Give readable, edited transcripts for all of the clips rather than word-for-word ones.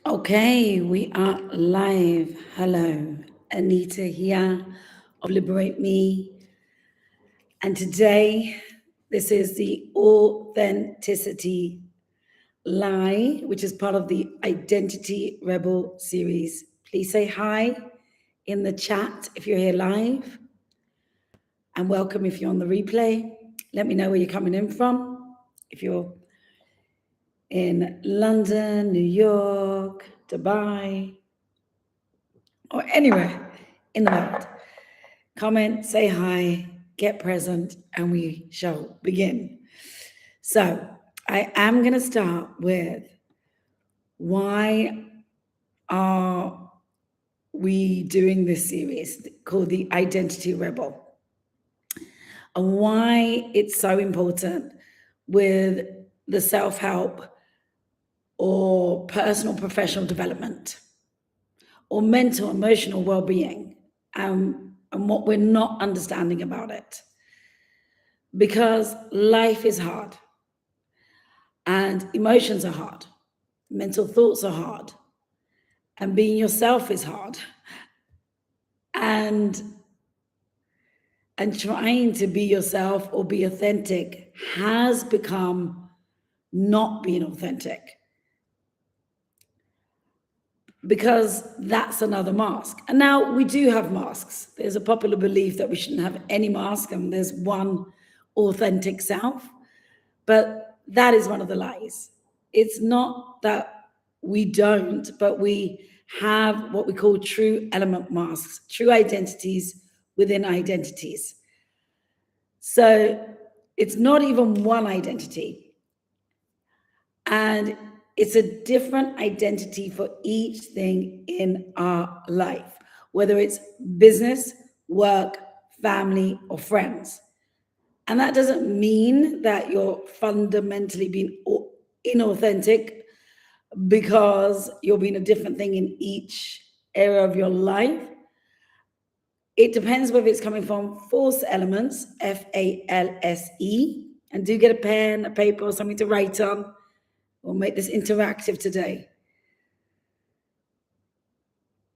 Okay, we are live. Hello, Anita here of Liberate Me. And today, this is the Authenticity Lie, which is part of the Identity Rebel series. Please say hi in the chat if you're here live, and welcome if you're on the replay. Let me know where you're coming in from. If you're in London, New York, Dubai, or anywhere in the world. Comment, say hi, get present, and we shall begin. So, I am going to start with why are we doing this series called The Identity Rebel, and why it's so important with the self-help or personal professional development or mental emotional well-being, and what we're not understanding about it. Because life is hard and emotions are hard, mental thoughts are hard, and being yourself is hard, and trying to be yourself or be authentic has become not being authentic, because that's another mask. And now we do have masks. There's a popular belief that we shouldn't have any mask and there's one authentic self, but that is one of the lies. It's not that we don't, but we have what we call true element masks, true identities within identities. So it's not even one identity, and it's a different identity for each thing in our life, whether it's business, work, family, or friends. And that doesn't mean that you're fundamentally being inauthentic because you're being a different thing in each area of your life. It depends whether it's coming from false elements, FALSE, and do get a pen, a paper, or something to write on. We'll make this interactive today.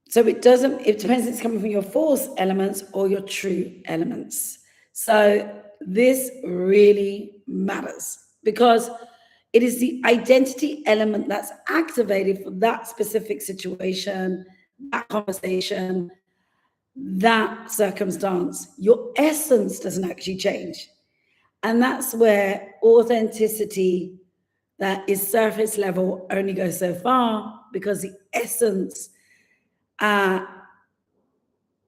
So it depends if it's coming from your false elements or your true elements. So this really matters because it is the identity element that's activated for that specific situation, that conversation, that circumstance. Your essence doesn't actually change. And that's where authenticity that is surface level only goes so far, because the essence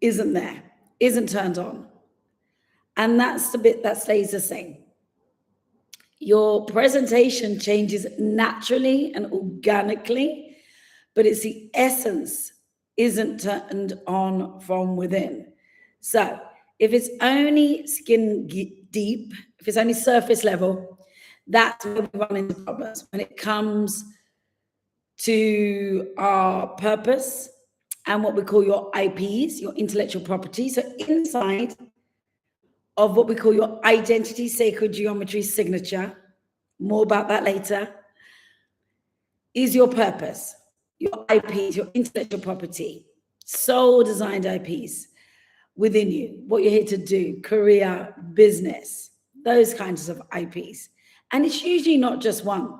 isn't there, isn't turned on. And that's the bit that stays the same. Your presentation changes naturally and organically, but it's the essence isn't turned on from within. So if it's only skin deep, if it's only surface level, that's where we run into problems when it comes to our purpose and what we call your IPs, your intellectual property. So inside of what we call your identity sacred geometry signature, more about that later, is your purpose, your IPs, your intellectual property, soul designed IPs within you, what you're here to do, career, business, those kinds of IPs. And it's usually not just one.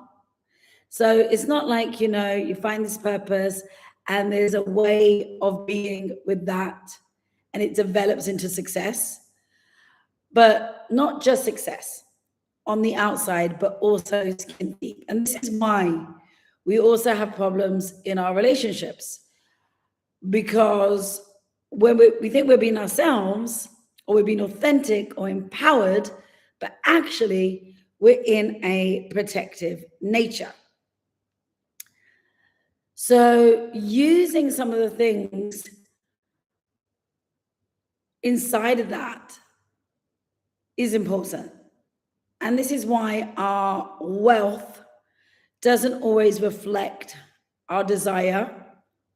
So it's not like, you find this purpose and there's a way of being with that and it develops into success, but not just success on the outside, but also skin deep. And this is why we also have problems in our relationships, because when we think we're being ourselves or we're being authentic or empowered, but actually we're in a protective nature. So using some of the things inside of that is important. And this is why our wealth doesn't always reflect our desire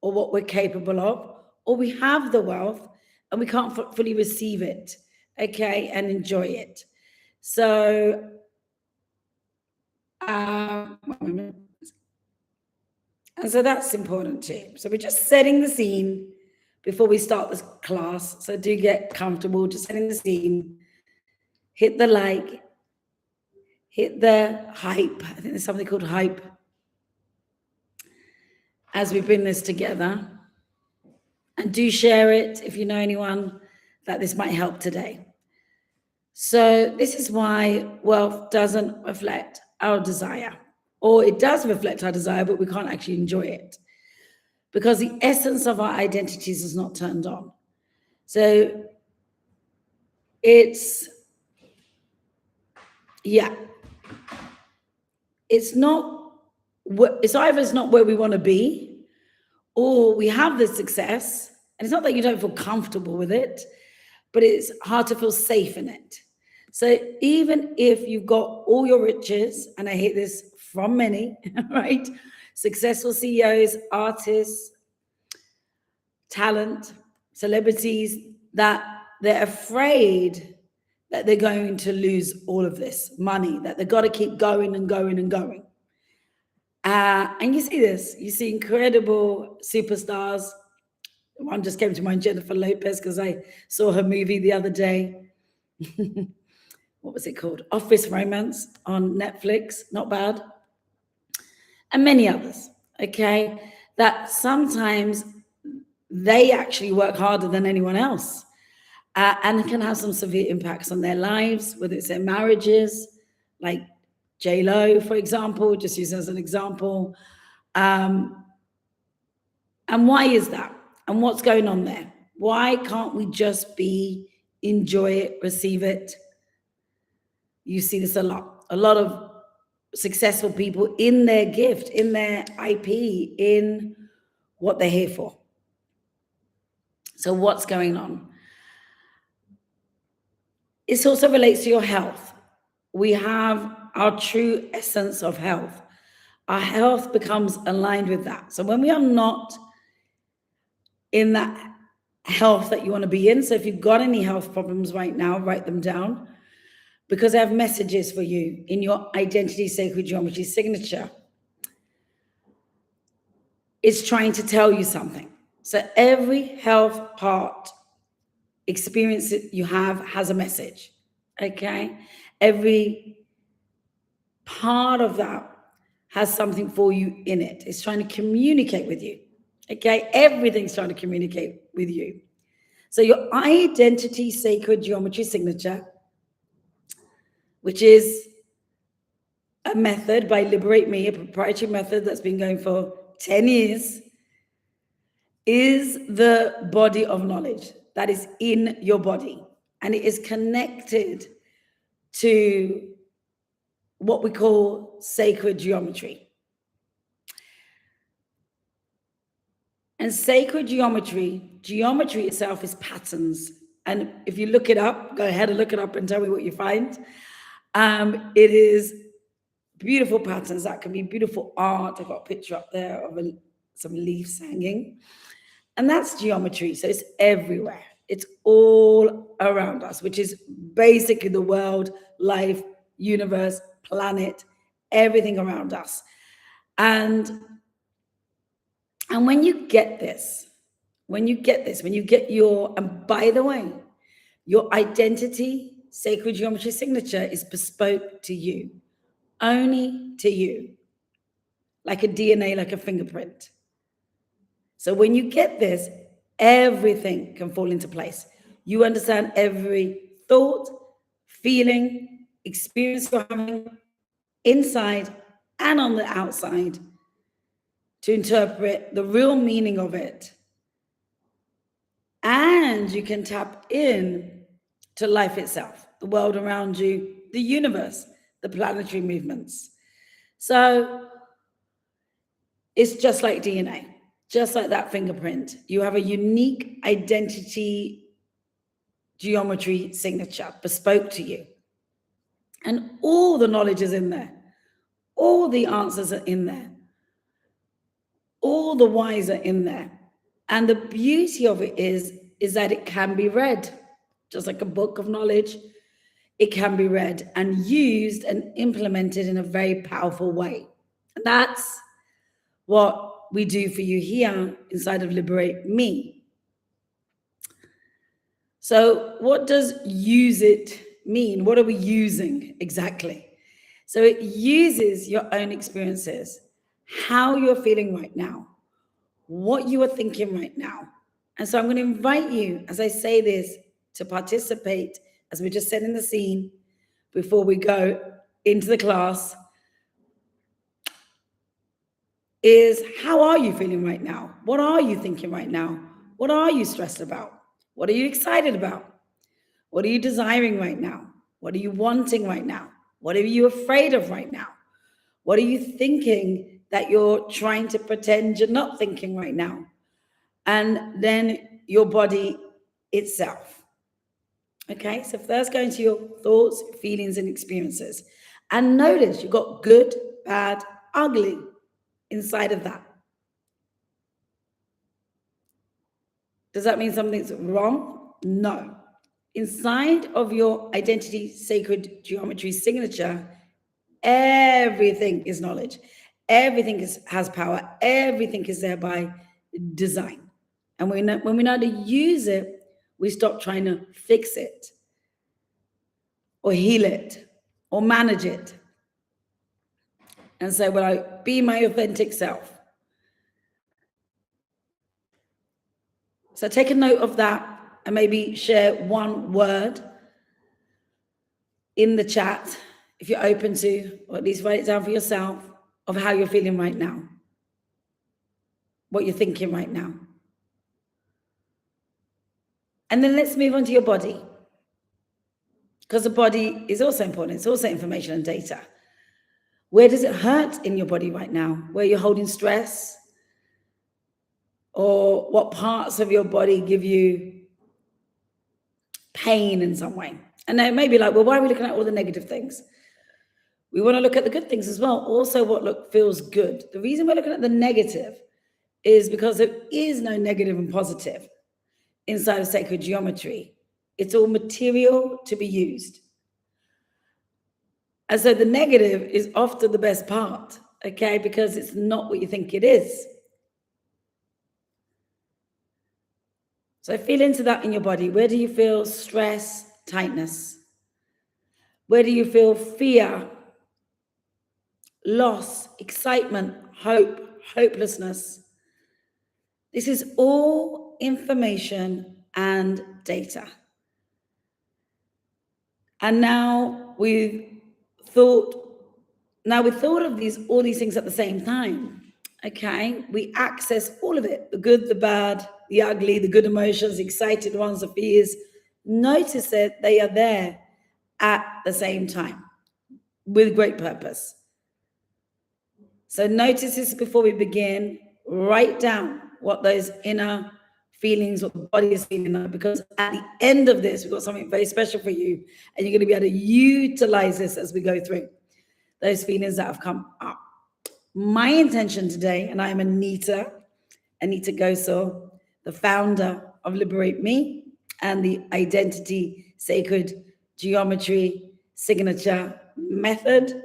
or what we're capable of, or we have the wealth and we can't fully receive it, okay, and enjoy it. So, And so that's important too. So we're just setting the scene before we start this class. So do get comfortable, just setting the scene. Hit the like, hit the hype. I think there's something called hype as we bring this together. And do share it if you know anyone that this might help today. So this is why wealth doesn't reflect our desire, or it does reflect our desire, but we can't actually enjoy it because the essence of our identities is not turned on. So it's either it's not where we want to be, or we have the success, and it's not that you don't feel comfortable with it, but it's hard to feel safe in it. So even if you've got all your riches, and I hear this from many, right? Successful CEOs, artists, talent, celebrities, that they're afraid that they're going to lose all of this money, that they've got to keep going and going and going. And you see this, you see incredible superstars. One just came to mind, Jennifer Lopez, because I saw her movie the other day. What was it called? Office Romance on Netflix, not bad. And many others, okay? That sometimes they actually work harder than anyone else and can have some severe impacts on their lives, whether it's their marriages, like J-Lo, for example, just use as an example. And why is that? And what's going on there? Why can't we just enjoy it, receive it? You see this a lot. A lot of successful people in their gift, in their IP, in what they're here for. So what's going on? This also relates to your health. We have our true essence of health. Our health becomes aligned with that. So when we are not in that health that you want to be in, so if you've got any health problems right now, write them down, because I have messages for you in your identity sacred geometry signature. It's trying to tell you something. So every health part experience that you have has a message, okay? Every part of that has something for you in it. It's trying to communicate with you, okay? Everything's trying to communicate with you. So your identity sacred geometry signature, which is a method by Liberate Me, a proprietary method that's been going for 10 years, is the body of knowledge that is in your body. And it is connected to what we call sacred geometry. And sacred geometry itself is patterns. And if you look it up, go ahead and look it up and tell me what you find. It is beautiful patterns. That can be beautiful art. I've got a picture up there of some leaves hanging. And that's geometry. So it's everywhere. It's all around us, which is basically the world, life, universe, planet, everything around us. And when you get this, when you get your, and by the way, your identity, sacred geometry signature is bespoke to you, only to you, like a DNA, like a fingerprint. So when you get this, everything can fall into place. You understand every thought, feeling, experience you're having inside and on the outside to interpret the real meaning of it. And you can tap in to life itself, the world around you, the universe, the planetary movements. So it's just like DNA, just like that fingerprint. You have a unique identity geometry signature bespoke to you. And all the knowledge is in there. All the answers are in there. All the whys are in there. And the beauty of it is that it can be read, just like a book of knowledge. It can be read and used and implemented in a very powerful way. And that's what we do for you here inside of Liberate Me. So what does use it mean? What are we using exactly? So it uses your own experiences, how you're feeling right now, what you are thinking right now. And so I'm going to invite you, as I say this, to participate, as we're just setting the scene before we go into the class, is how are you feeling right now? What are you thinking right now? What are you stressed about? What are you excited about? What are you desiring right now? What are you wanting right now? What are you afraid of right now? What are you thinking that you're trying to pretend you're not thinking right now? And then your body itself. Okay, so first go into your thoughts, feelings, and experiences. And notice you've got good, bad, ugly inside of that. Does that mean something's wrong? No. Inside of your identity, sacred geometry signature, everything is knowledge. Everything has power. Everything is there by design. And when we know how to use it, we stop trying to fix it or heal it or manage it. And say, well, I be my authentic self. So take a note of that and maybe share one word in the chat, if you're open to, or at least write it down for yourself, of how you're feeling right now, what you're thinking right now. And then let's move on to your body, because the body is also important. It's also information and data. Where does it hurt in your body right now? Where you're holding stress? Or what parts of your body give you pain in some way? And they may be like, well, why are we looking at all the negative things? We want to look at the good things as well. Also, what feels good. The reason we're looking at the negative is because there is no negative and positive inside of sacred geometry. It's all material to be used. And so the negative is often the best part, okay, because it's not what you think it is. So feel into that in your body. Where do you feel stress, tightness? Where do you feel fear, loss, excitement, hope, hopelessness? This is all information and data. And now we've thought of all these things at the same time. Okay, we access all of it, the good, the bad, the ugly, the good emotions, the excited ones, the fears. Notice that they are there at the same time with great purpose. So notice this before we begin. Write down what those inner feelings, what the body is feeling, because at the end of this, we've got something very special for you, and you're going to be able to utilize this as we go through those feelings that have come up. My intention today, and I'm Anita Ghosal, the founder of Liberate Me and the Identity Sacred Geometry Signature Method.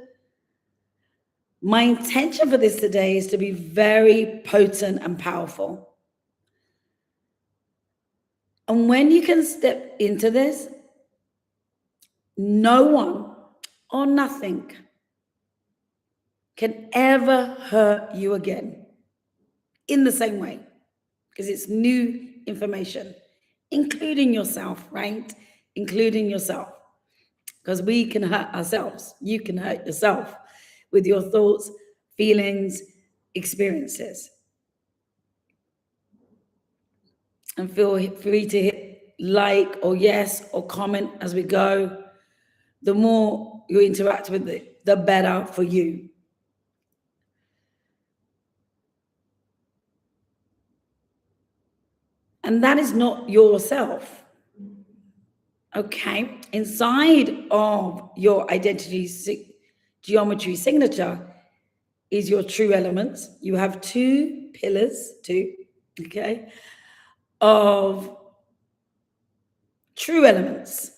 My intention for this today is to be very potent and powerful. And when you can step into this, no one or nothing can ever hurt you again in the same way, because it's new information, including yourself, right? Including yourself, because we can hurt ourselves. You can hurt yourself with your thoughts, feelings, experiences. And feel free to hit like or yes or comment as we go. The more you interact with it, the better for you. And that is not yourself. Okay, inside of your identity geometry signature is your true elements. You have two pillars, okay, of true elements,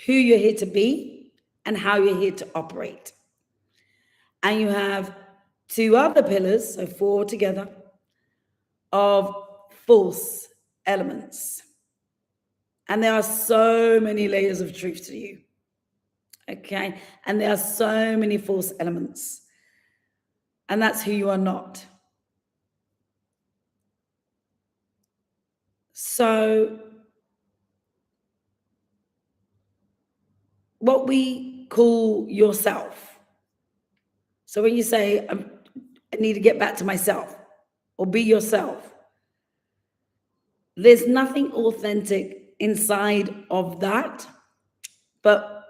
who you're here to be and how you're here to operate. And you have two other pillars, so four together, of false elements. And there are so many layers of truth to you. Okay? And there are so many false elements. And that's who you are not. So what we call yourself. So when you say, I need to get back to myself, or be yourself, there's nothing authentic inside of that. But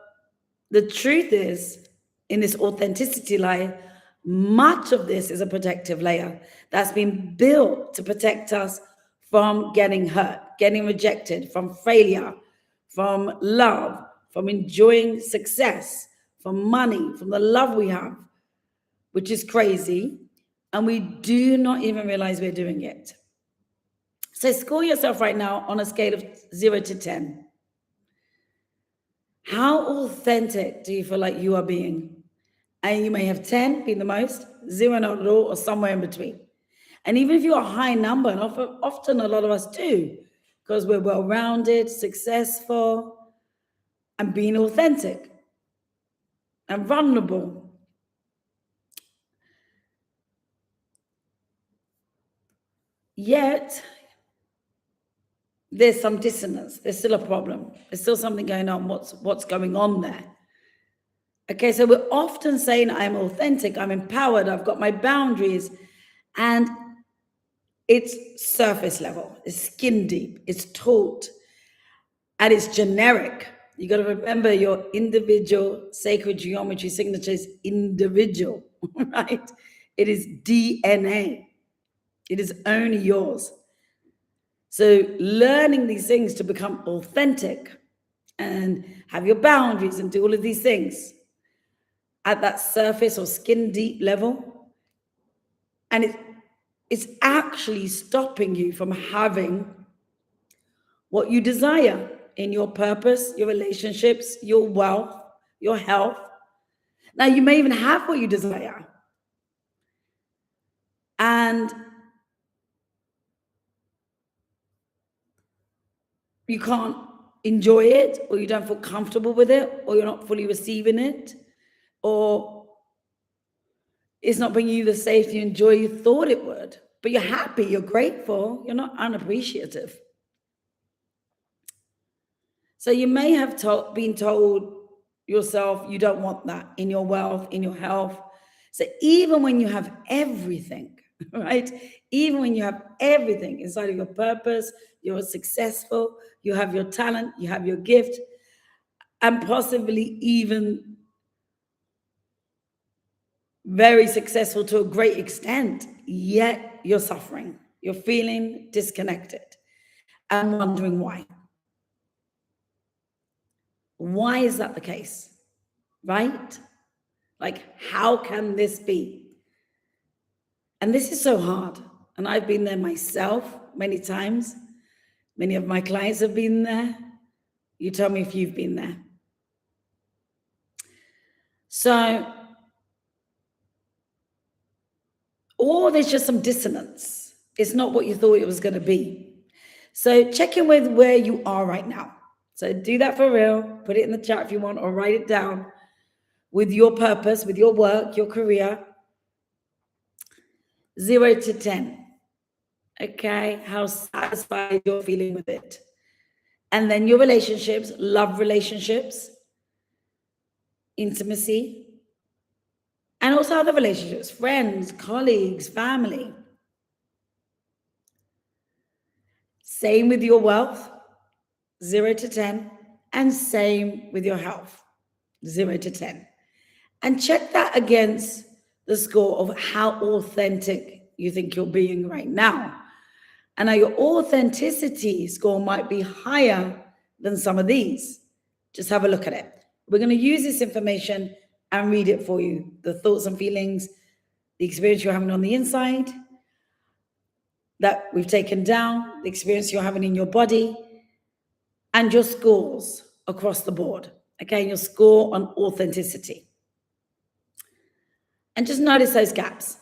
the truth is, in this authenticity layer, much of this is a protective layer that's been built to protect us from getting hurt, getting rejected, from failure, from love, from enjoying success, from money, from the love we have, which is crazy. And we do not even realize we're doing it. So score yourself right now on a scale of 0 to 10. How authentic do you feel like you are being? And you may have 10 being the most, 0 not at all, or somewhere in between. And even if you're a high number, and often a lot of us do, because we're well-rounded, successful, and being authentic and vulnerable. Yet, there's some dissonance. There's still a problem. There's still something going on. What's going on there? Okay, so we're often saying I'm authentic, I'm empowered, I've got my boundaries, and it's surface level, it's skin deep, it's taught, and it's generic. You got to remember your individual sacred geometry signature is individual, right? It is DNA. It is only yours. So learning these things to become authentic and have your boundaries and do all of these things at that surface or skin deep level, and it's actually stopping you from having what you desire in your purpose, your relationships, your wealth, your health. Now, you may even have what you desire, and you can't enjoy it, or you don't feel comfortable with it, or you're not fully receiving it, or it's not bringing you the safety and joy you thought it would. But you're happy, you're grateful, you're not unappreciative. So you may have been told yourself you don't want that in your wealth, in your health. So even when you have everything, right? Even when you have everything inside of your purpose, you're successful, you have your talent, you have your gift, and possibly even very successful to a great extent, yet you're suffering. You're feeling disconnected and wondering why. Why is that the case? Right? Like, how can this be? And this is so hard. And I've been there myself many times. Many of my clients have been there. You tell me if you've been there. So, or there's just some dissonance. It's not what you thought it was going to be. So check in with where you are right now. So do that for real. Put it in the chat if you want, or write it down with your purpose, with your work, your career. 0 to 10. Okay, how satisfied you're feeling with it. And then your relationships, love relationships, intimacy, and also other relationships, friends, colleagues, family. Same with your wealth, 0 to 10, and same with your health, 0 to 10. And check that against the score of how authentic you think you're being right now. And now your authenticity score might be higher than some of these. Just have a look at it. We're going to use this information and read it for you. The thoughts and feelings, the experience you're having on the inside that we've taken down, the experience you're having in your body, and your scores across the board. Okay, your score on authenticity. And just notice those gaps.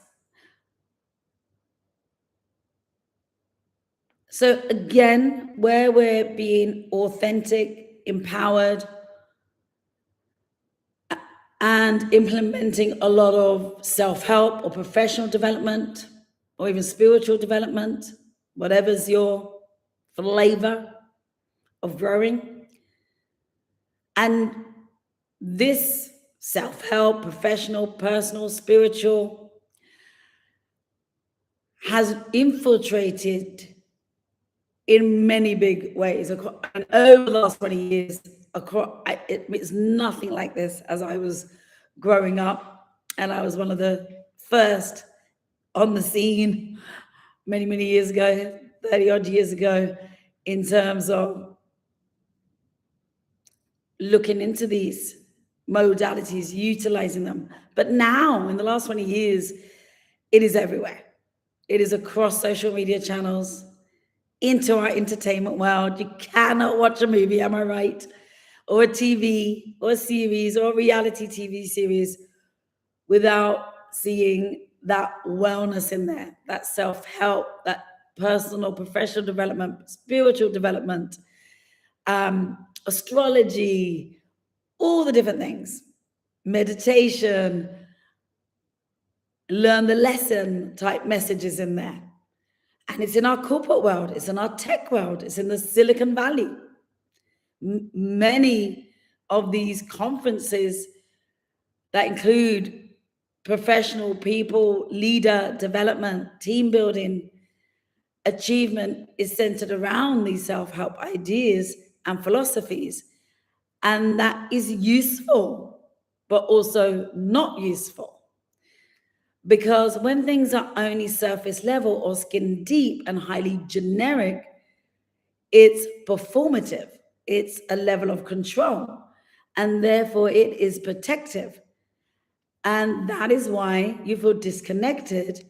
So again, where we're being authentic, empowered, and implementing a lot of self-help or professional development or even spiritual development, whatever's your flavor of growing. And this self-help, professional, personal, spiritual, has infiltrated in many big ways. And over the last 20 years, it's nothing like this as I was growing up. And I was one of the first on the scene many, many years ago, 30 odd years ago, in terms of looking into these modalities, utilizing them. But now, in the last 20 years, it is everywhere. It is across social media channels, into our entertainment world. You cannot watch a movie, am I right? Or a TV, or a series, or a reality TV series without seeing that wellness in there, that self-help, that personal, professional development, spiritual development, astrology, all the different things, meditation, learn the lesson type messages in there. And it's in our corporate world, it's in our tech world, it's in the Silicon Valley. Many of these conferences that include professional people, leader development, team building, achievement is centered around these self-help ideas and philosophies. And that is useful, but also not useful. Because when things are only surface level or skin deep and highly generic, it's performative, it's a level of control, and therefore it is protective. And that is why you feel disconnected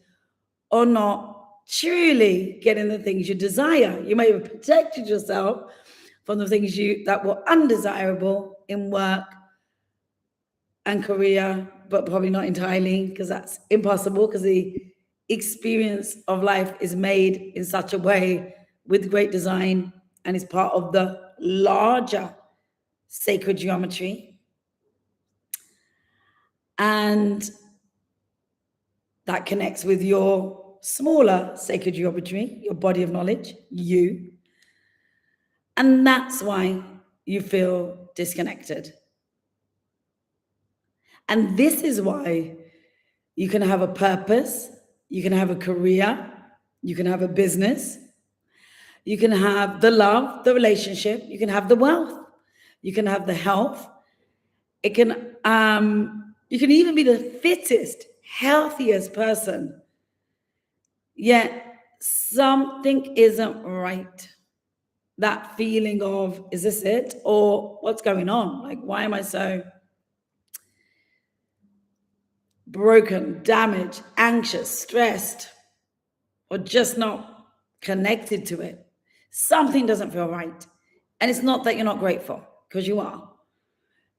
or not truly getting the things you desire. You may have protected yourself from the things that were undesirable in work and career, but probably not entirely, because that's impossible, because the experience of life is made in such a way with great design and is part of the larger sacred geometry. And that connects with your smaller sacred geometry, your body of knowledge, you. And that's why you feel disconnected. And this is why you can have a purpose, you can have a career, you can have a business, you can have the love, the relationship, you can have the wealth, you can have the health. You can even be the fittest, healthiest person, yet something isn't right. That feeling of, is this it? Or what's going on? Like, why am I so broken, damaged, anxious, stressed, or just not connected to it? Something doesn't feel right. And it's not that you're not grateful, because you are.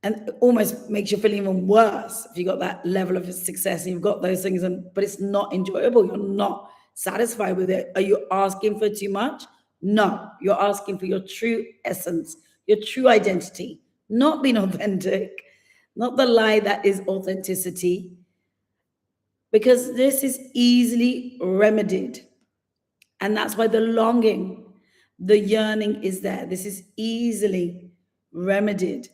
And it almost makes you feel even worse if you got that level of success and you've got those things, but it's not enjoyable. You're not satisfied with it. Are you asking for too much? No, you're asking for your true essence, your true identity, not being authentic, not the lie that is authenticity, because this is easily remedied. And that's why the longing, the yearning is there. This is easily remedied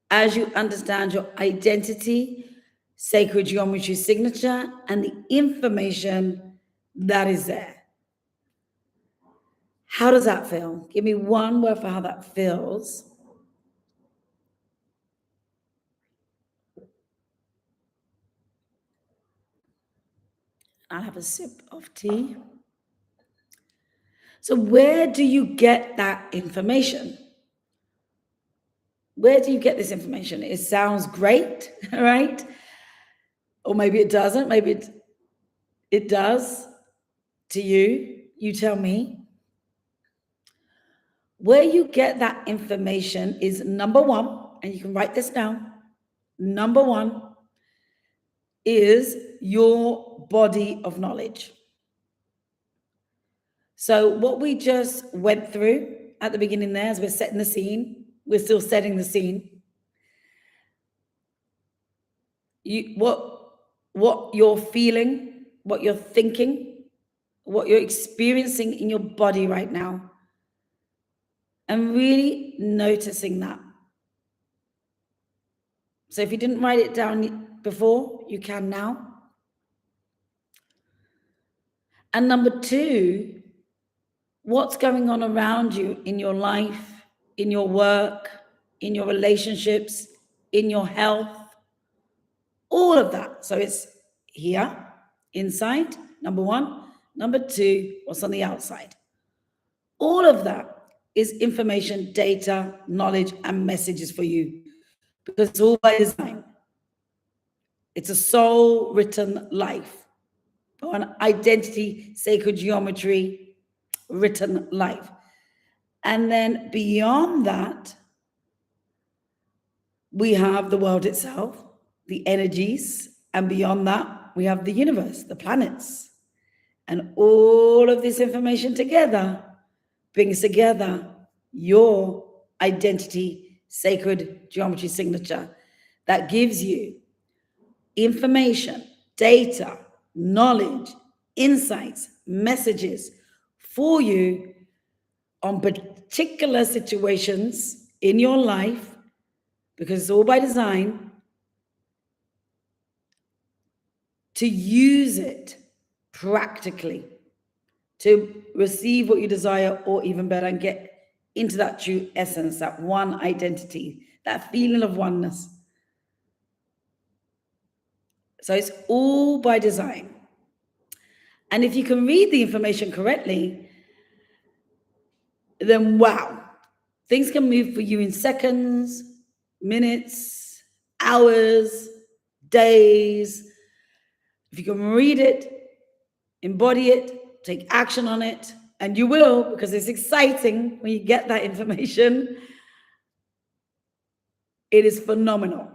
as you understand your identity, sacred geometry signature, and the information that is there. How does that feel? Give me one word for how that feels. I'll have a sip of tea. So where do you get that information? Where do you get this information? It sounds great, right? Or maybe it doesn't. Maybe it does to you. You tell me. Where you get that information is number one, and you can write this down. Number one is your body of knowledge. So what we just went through at the beginning there, as we're setting the scene, we're still setting the scene. What you're feeling, what you're thinking, what you're experiencing in your body right now, and really noticing that. So if you didn't write it down before, you can now. And number two, what's going on around you in your life, in your work, in your relationships, in your health, all of that. So it's here, inside, number one. Number two, what's on the outside. All of that is information, data, knowledge, and messages for you, because it's all by design. It's a soul-written life, or an identity, sacred geometry, written life. And then beyond that, we have the world itself, the energies, and beyond that, we have the universe, the planets. And all of this information together brings together your identity, sacred geometry signature that gives you information, data, knowledge, insights, messages for you on particular situations in your life, because it's all by design, to use it practically to receive what you desire, or even better, and get into that true essence, that one identity, that feeling of oneness. So it's all by design. And if you can read the information correctly, then wow, things can move for you in seconds, minutes, hours, days. If you can read it, embody it, take action on it, and you will, because it's exciting when you get that information. It is phenomenal.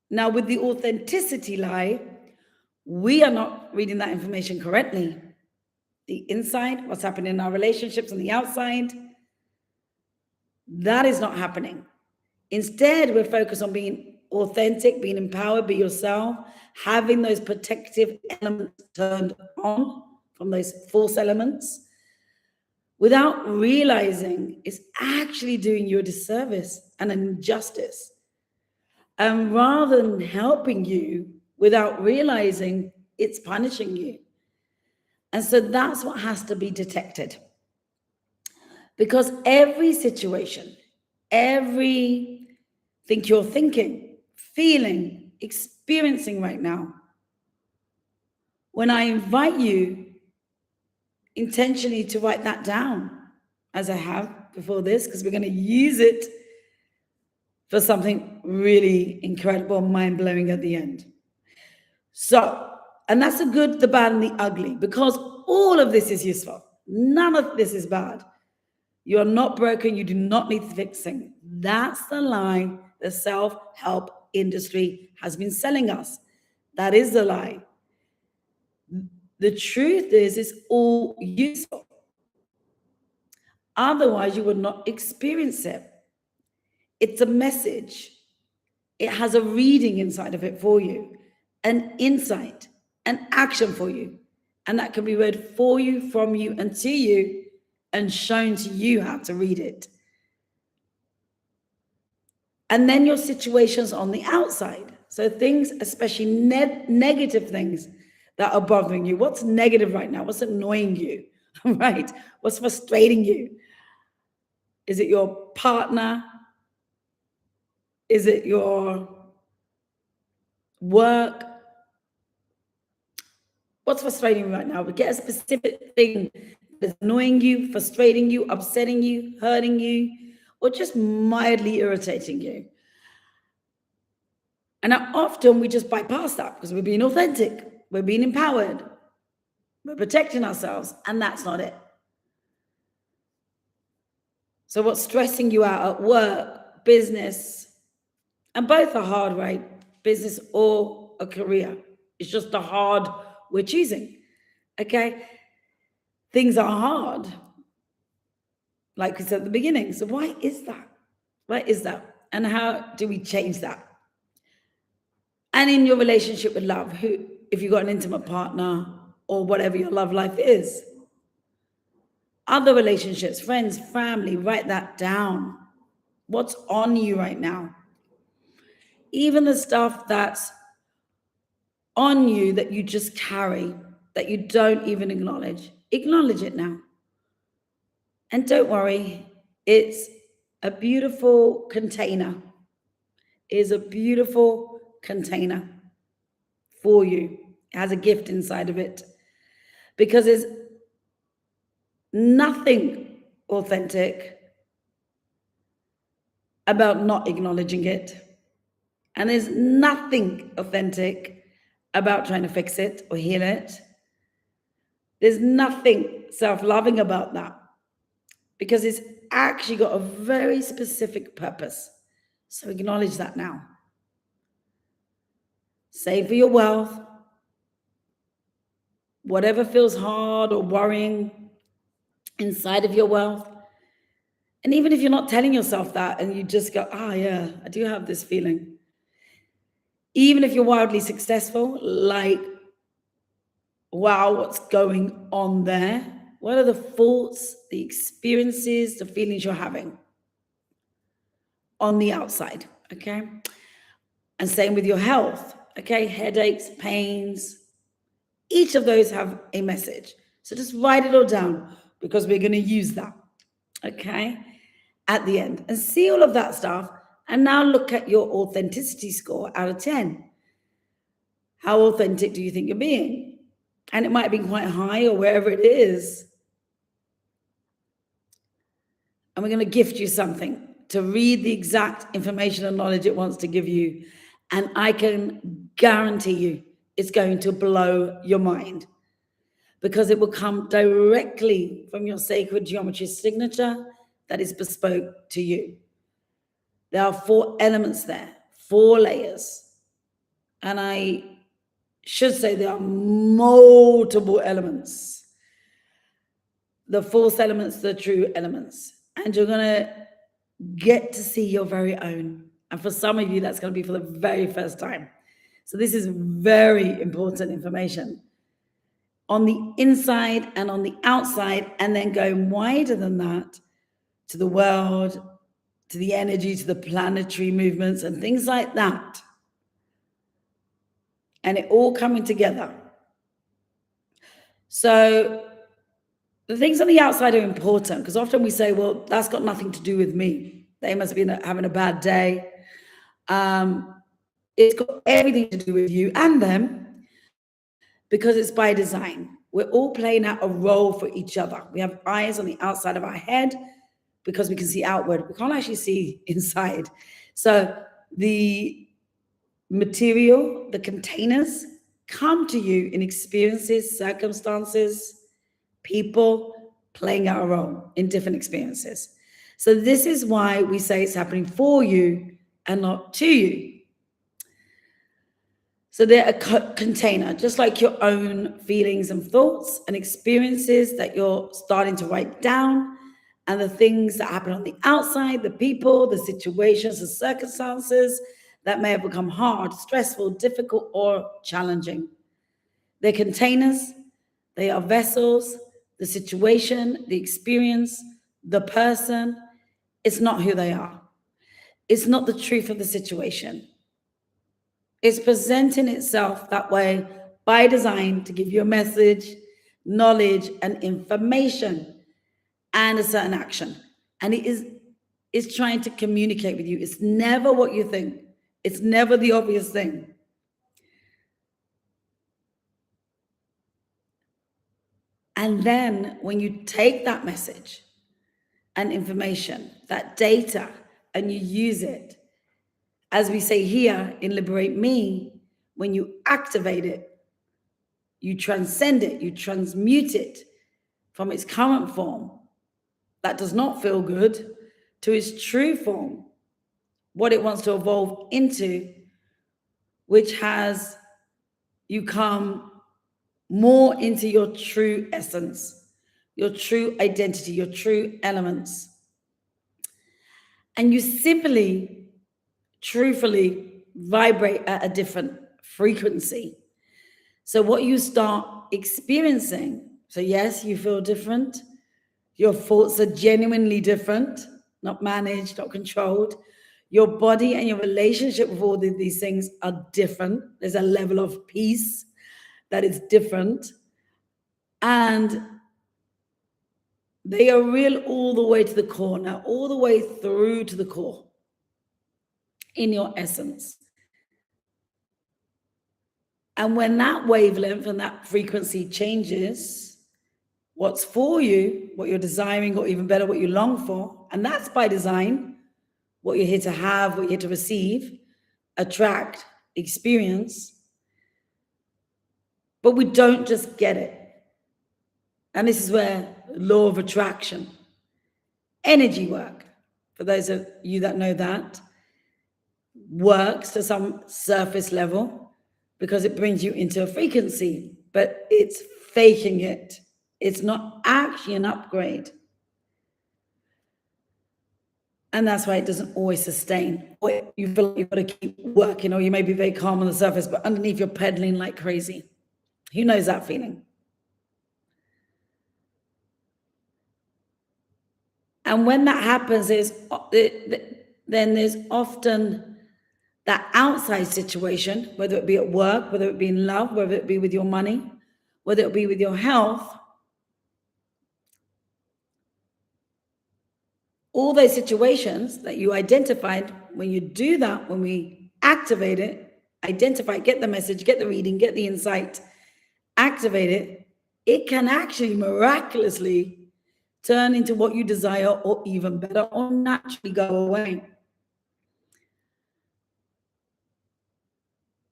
Now, with the authenticity lie, we are not reading that information correctly. The inside, what's happening in our relationships, on the outside, that is not happening. Instead, we're focused on being authentic, being empowered, be yourself, having those protective elements turned on from those false elements, without realizing it's actually doing you a disservice and an injustice. And rather than helping you, without realizing, it's punishing you. And so that's what has to be detected. Because every situation, everything you're thinking, feeling, experiencing right now, when I invite you intentionally to write that down, as I have before this, because we're going to use it for something really incredible, mind-blowing at the end. So, and that's the good, the bad, and the ugly, because all of this is useful. None of this is bad. You are not broken. You do not need fixing. That's the lie the self-help industry has been selling us. That is the lie. The truth is, it's all useful. Otherwise, you would not experience it. It's a message. It has a reading inside of it for you, an insight, an action for you. And that can be read for you, from you, and to you, and shown to you how to read it. And then your situations on the outside. So things, especially negative things that are bothering you. What's negative right now? What's annoying you, right? What's frustrating you? Is it your partner? Is it your work? What's frustrating you right now? But get a specific thing that's annoying you, frustrating you, upsetting you, hurting you, or just mildly irritating you. And often we just bypass that because we're being authentic, we're being empowered, we're protecting ourselves, and that's not it. So what's stressing you out at work, business, and both are hard, right? Business or a career. It's just the hard we're choosing, okay? things are hard, like we said at the beginning. So why is that? Why is that? And how do we change that? And in your relationship with love, if you've got an intimate partner or whatever your love life is, other relationships, friends, family, write that down. What's on you right now? Even the stuff that's on you that you just carry, that you don't even acknowledge it now. And don't worry, it's a beautiful container. It is a beautiful container for you. It has a gift inside of it, because there's nothing authentic about not acknowledging it. And there's nothing authentic about trying to fix it or heal it. There's nothing self-loving about that, because it's actually got a very specific purpose. So acknowledge that now. Save for your wealth. Whatever feels hard or worrying inside of your wealth. And even if you're not telling yourself that and you just go, yeah, I do have this feeling. Even if you're wildly successful, like, wow, what's going on there? What are the thoughts, the experiences, the feelings you're having on the outside, okay? And same with your health, okay? Headaches, pains, each of those have a message. So just write it all down, because we're going to use that, okay, at the end. And see all of that stuff. And now look at your authenticity score out of 10. How authentic do you think you're being? And it might be quite high or wherever it is. And we're going to gift you something to read the exact information and knowledge it wants to give you. And I can guarantee you it's going to blow your mind, because it will come directly from your sacred geometry signature that is bespoke to you. There are 4 elements there, 4 layers. And I should say there are multiple elements. The false elements, the true elements. And you're going to get to see your very own. And for some of you, that's going to be for the very first time. So this is very important information on the inside and on the outside, and then going wider than that to the world, to the energy, to the planetary movements and things like that. And it all coming together. So the things on the outside are important, because often we say, well, that's got nothing to do with me. They must be having a bad day. It's got everything to do with you and them, because it's by design. We're all playing out a role for each other. We have eyes on the outside of our head because we can see outward. We can't actually see inside. So the material, the containers, come to you in experiences, circumstances, people playing out a role in different experiences. So this is why we say it's happening for you and not to you. So they're a container, just like your own feelings and thoughts and experiences that you're starting to write down, and the things that happen on the outside, the people, the situations, the circumstances that may have become hard, stressful, difficult, or challenging. They're containers, they are vessels, the situation, the experience, the person. It's not who they are. It's not the truth of the situation. It's presenting itself that way by design to give you a message, knowledge, and information, and a certain action. And it's trying to communicate with you. It's never what you think. It's never the obvious thing. And then when you take that message and information, that data, and you use it, as we say here in Liberate Me, when you activate it, you transcend it, you transmute it from its current form that does not feel good to its true form, what it wants to evolve into, which has you come more into your true essence, your true identity, your true elements. And you simply, truthfully vibrate at a different frequency. So what you start experiencing, so yes, you feel different. Your thoughts are genuinely different, not managed, not controlled. Your body and your relationship with all of these things are different. There's a level of peace that is different. And they are real all the way to the core now, all the way through to the core in your essence. And when that wavelength and that frequency changes, what's for you, what you're desiring, or even better, what you long for, and that's by design, what you're here to have, what you're here to receive, attract, experience. But we don't just get it. And this is where law of attraction, energy work, for those of you that know that, works to some surface level because it brings you into a frequency, but it's faking it. It's not actually an upgrade. And that's why it doesn't always sustain. Or you feel like you've got to keep working, or you may be very calm on the surface, but underneath you're pedaling like crazy. Who knows that feeling? And when that happens, then there's often that outside situation, whether it be at work, whether it be in love, whether it be with your money, whether it be with your health, all those situations that you identified, when you do that, when we activate it, identify, get the message, get the reading, get the insight, activate it, it can actually miraculously turn into what you desire, or even better, or naturally go away.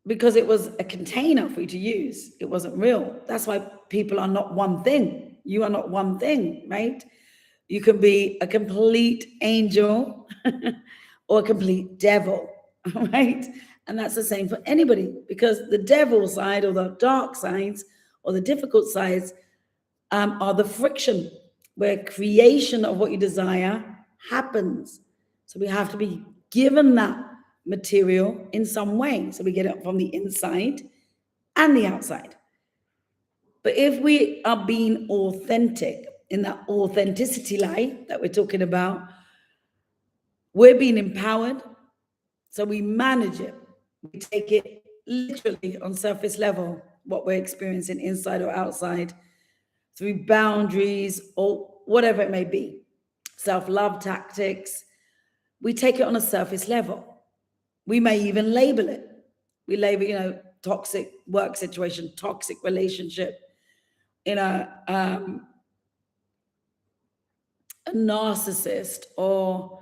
Because it was a container for you to use. It wasn't real. That's why people are not one thing. You are not one thing, right? You can be a complete angel or a complete devil, right? And that's the same for anybody, because the devil side, or the dark sides, or the difficult sides are the friction where creation of what you desire happens. So we have to be given that material in some way. So we get it from the inside and the outside. But if we are being authentic, in that authenticity lie that we're talking about, we're being empowered. So we manage it. We take it literally on surface level, what we're experiencing inside or outside, through boundaries or whatever it may be, self-love tactics. We take it on a surface level. We may even label it. We label, toxic work situation, toxic relationship, a narcissist, or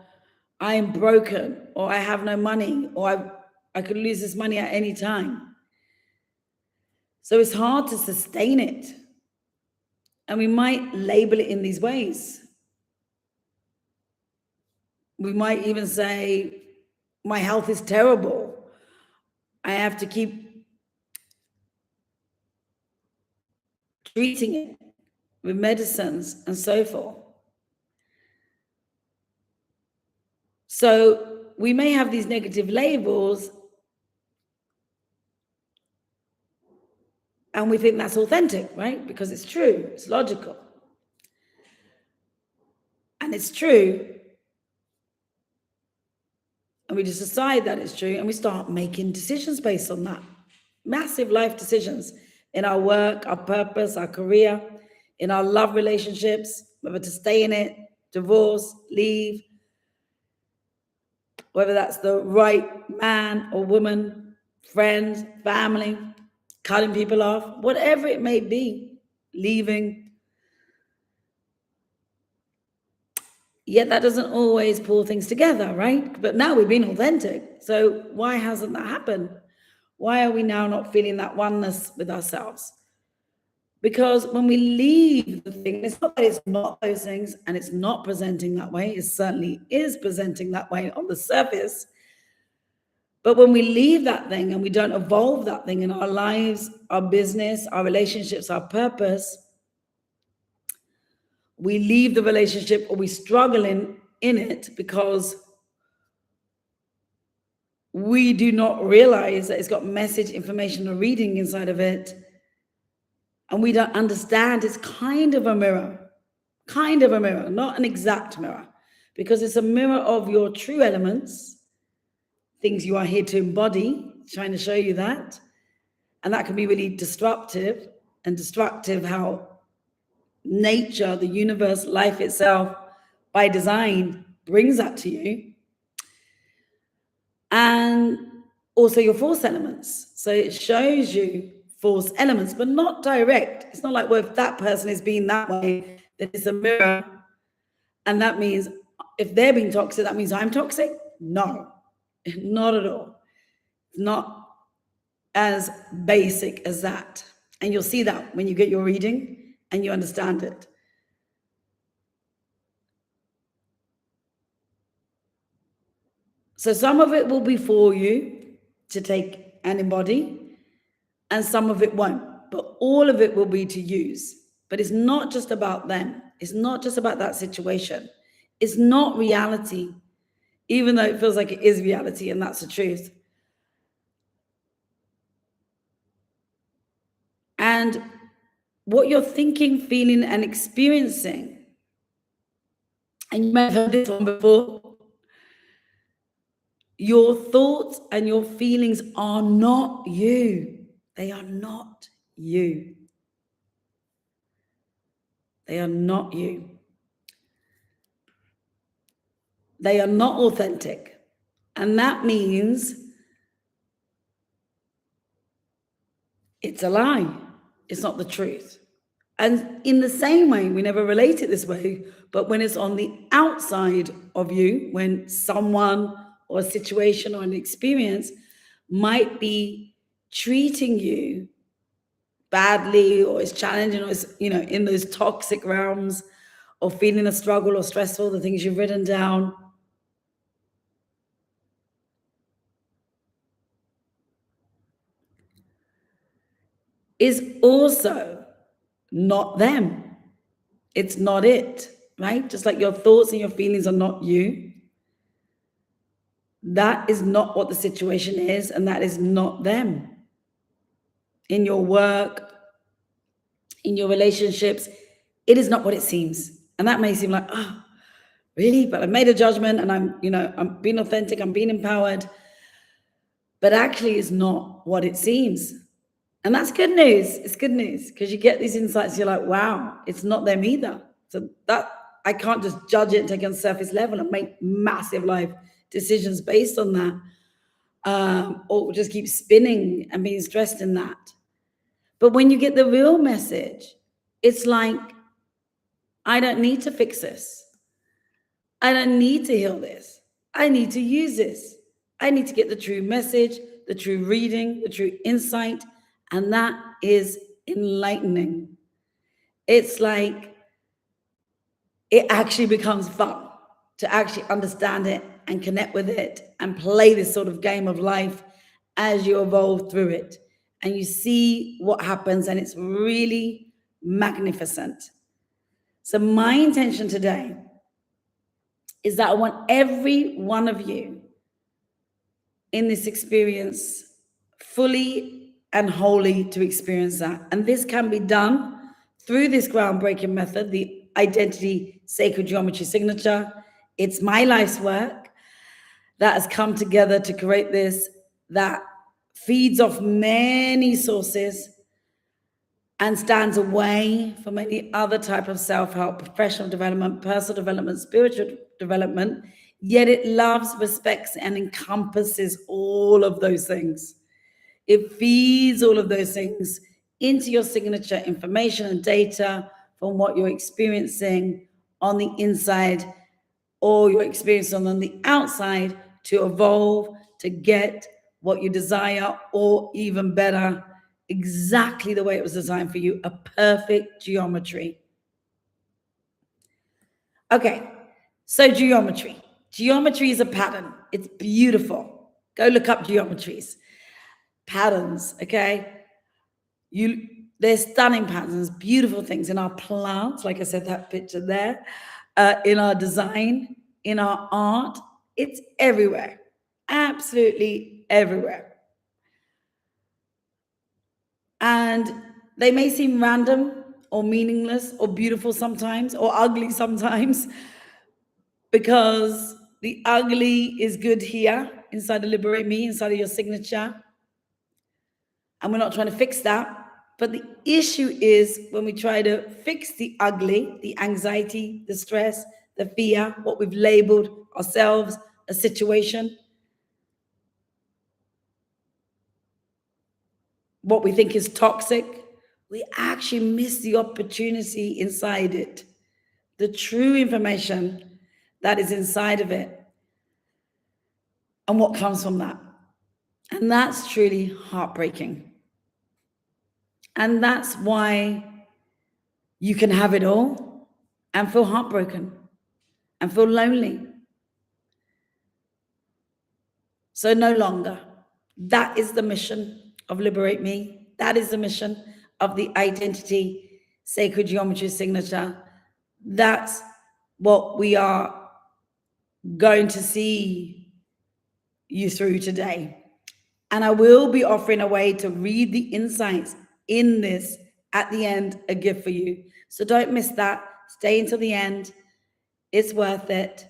I am broken, or I have no money, or I could lose this money at any time. So it's hard to sustain it. And we might label it in these ways. We might even say, my health is terrible. I have to keep treating it with medicines and so forth. So we may have these negative labels and we think that's authentic, right? Because it's true, it's logical. And it's true. And we just decide that it's true, and we start making decisions based on that. Massive life decisions in our work, our purpose, our career, in our love relationships, whether to stay in it, divorce, leave, whether that's the right man or woman, friends, family, cutting people off, whatever it may be, leaving. Yet that doesn't always pull things together, right? But now we've been authentic. So why hasn't that happened? Why are we now not feeling that oneness with ourselves? Because when we leave the thing, it's not that it's not those things and it's not presenting that way. It certainly is presenting that way on the surface. But when we leave that thing and we don't evolve that thing in our lives, our business, our relationships, our purpose, we leave the relationship or we struggle in it because we do not realize that it's got message, information, or reading inside of it. And we don't understand it's kind of a mirror, not an exact mirror, because it's a mirror of your true elements, things you are here to embody, trying to show you that. And that can be really disruptive and destructive, how nature, the universe, life itself, by design, brings that to you. And also your force elements. So it shows you force elements, but not direct. It's not like, well, if that person is being that way, then it's a mirror. And that means if they're being toxic, that means I'm toxic? No, not at all. Not as basic as that. And you'll see that when you get your reading and you understand it. So some of it will be for you to take and embody, and some of it won't, but all of it will be to use. But it's not just about them. It's not just about that situation. It's not reality, even though it feels like it is reality, and that's the truth. And what you're thinking, feeling, and experiencing, and you may have heard this one before, your thoughts and your feelings are not you. They are not you. They are not you. They are not authentic. And that means it's a lie. It's not the truth. And in the same way, we never relate it this way, but when it's on the outside of you, when someone or a situation or an experience might be treating you badly, or is challenging, or is, in those toxic realms, or feeling a struggle or stressful, the things you've written down, is also not them. It's not it, right? Just like your thoughts and your feelings are not you. That is not what the situation is, and that is not them. In your work, in your relationships, it is not what it seems. And that may seem like, oh, really? But I made a judgment and I'm being authentic, I'm being empowered. But actually it's not what it seems. And that's good news. It's good news because you get these insights. You're like, wow, it's not them either. So that I can't just judge it and take it on the surface level and make massive life decisions based on that, or just keep spinning and being stressed in that. But when you get the real message, it's like, I don't need to fix this. I don't need to heal this. I need to use this. I need to get the true message, the true reading, the true insight, and that is enlightening. It's like it actually becomes fun to actually understand it and connect with it and play this sort of game of life as you evolve through it. And you see what happens, and it's really magnificent. So my intention today is that I want every one of you in this experience fully and wholly to experience that. And this can be done through this groundbreaking method, the Identity Sacred Geometry Signature. It's my life's work that has come together to create this, that feeds off many sources and stands away from any other type of self-help, professional development, personal development, spiritual development, yet it loves, respects, and encompasses all of those things. It feeds all of those things into your signature information and data from what you're experiencing on the inside or you're experiencing on the outside to evolve, to get what you desire, or even better, exactly the way it was designed for you, a perfect geometry. Okay, so geometry. Geometry is a pattern. It's beautiful. Go look up geometries. Patterns, okay? There's stunning patterns, beautiful things in our plants, like I said, that picture there, in our design, in our art. It's everywhere, absolutely everywhere. And they may seem random or meaningless or beautiful sometimes or ugly sometimes, because the ugly is good here inside of Liberate Me, inside of your signature. And we're not trying to fix that. But the issue is when we try to fix the ugly, the anxiety, the stress, the fear, what we've labeled ourselves, a situation, what we think is toxic, we actually miss the opportunity inside it, the true information that is inside of it, and what comes from that. And that's truly heartbreaking. And that's why you can have it all and feel heartbroken and feel lonely. So no longer. That is the mission of Liberate Me. That is the mission of the Identity Sacred Geometry Signature. That's what we are going to see you through today. And I will be offering a way to read the insights in this at the end, a gift for you. So don't miss that. Stay until the end. It's worth it.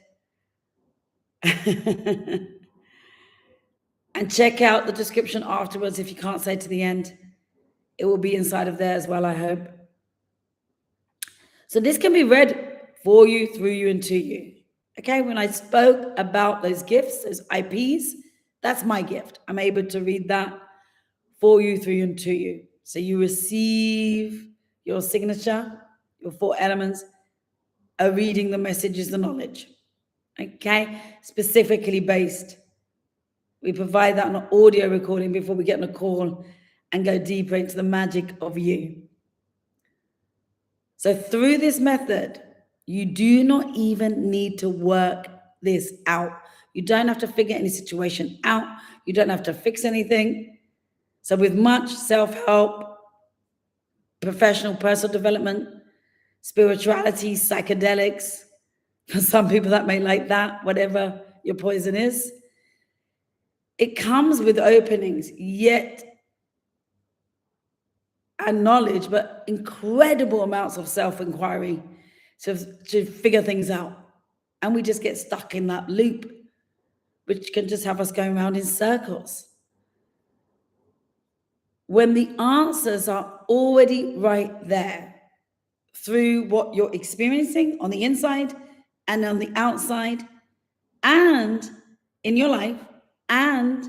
And check out the description afterwards if you can't stay to the end. It will be inside of there as well, I hope. So this can be read for you, through you, and to you. Okay, when I spoke about those gifts, those IPs, that's my gift. I'm able to read that for you, through you, and to you. So you receive your signature, your 4 elements, are reading the messages, the knowledge. Okay, specifically based. We provide that on an audio recording before we get on a call and go deeper into the magic of you. So through this method, you do not even need to work this out. You don't have to figure any situation out. You don't have to fix anything. So with much self-help, professional personal development, spirituality, psychedelics, for some people that may like that, whatever your poison is, it comes with openings, yet and knowledge, but incredible amounts of self-inquiry to figure things out. And we just get stuck in that loop, which can just have us going around in circles. When the answers are already right there through what you're experiencing on the inside and on the outside, and in your life, and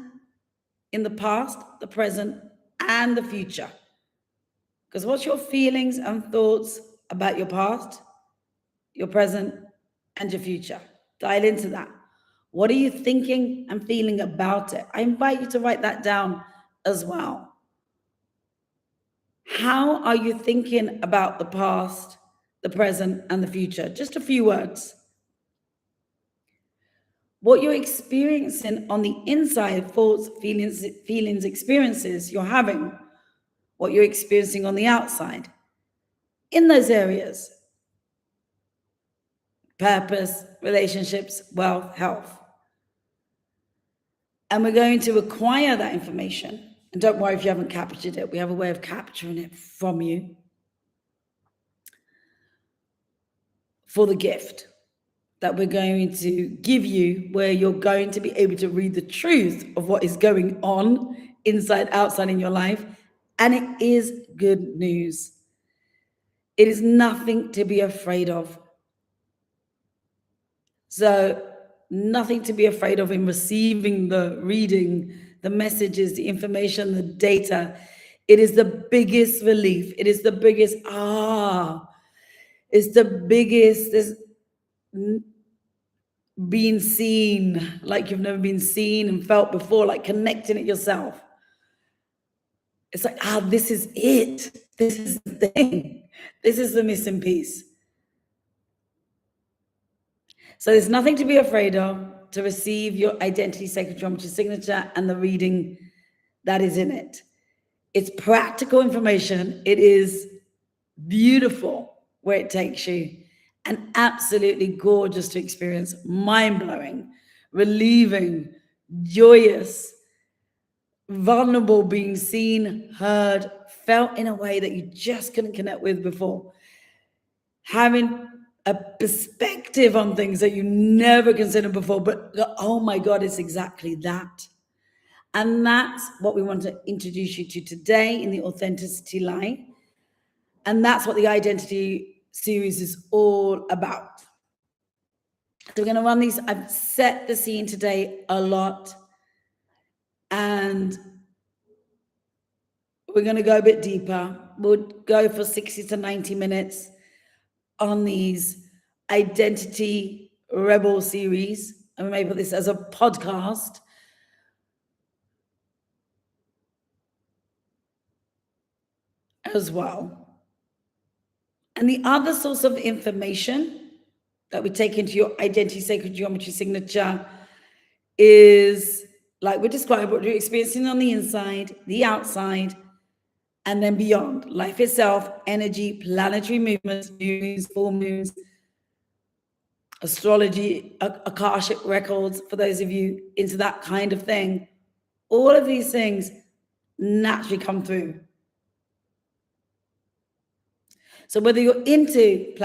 in the past, the present, and the future. Because what's your feelings and thoughts about your past, your present, and your future? Dial into that. What are you thinking and feeling about it? I invite you to write that down as well. How are you thinking about the past, the present, and the future? Just a few words. What you're experiencing on the inside, thoughts, feelings, experiences you're having, what you're experiencing on the outside, in those areas. Purpose, relationships, wealth, health. And we're going to acquire that information. And don't worry if you haven't captured it. We have a way of capturing it from you for the gift that we're going to give you, where you're going to be able to read the truth of what is going on inside, outside in your life. And it is good news. It is nothing to be afraid of. So nothing to be afraid of in receiving the reading, the messages, the information, the data. It is the biggest relief. It is the biggest, it's the biggest, being seen like you've never been seen and felt before, like connecting it yourself. It's like, this is it. This is the thing. This is the missing piece. So there's nothing to be afraid of to receive your Identity Sacred Geometry signature and the reading that is in it. It's practical information. It is beautiful where it takes you, and absolutely gorgeous to experience, mind-blowing, relieving, joyous, vulnerable, being seen, heard, felt in a way that you just couldn't connect with before. Having a perspective on things that you never considered before, but oh my God, it's exactly that. And that's what we want to introduce you to today in the Authenticity Line. And that's what the Identity series is all about. So we're going to run these. I've set the scene today a lot. And we're going to go a bit deeper. We'll go for 60 to 90 minutes on these Identity Rebel series. And we may put this as a podcast. As well. And the other source of information that we take into your identity sacred geometry signature is, like we described, what you're experiencing on the inside, the outside, and then beyond. Life itself, energy, planetary movements, new moons, full moons, astrology, Akashic records, for those of you into that kind of thing. All of these things naturally come through. So whether you're into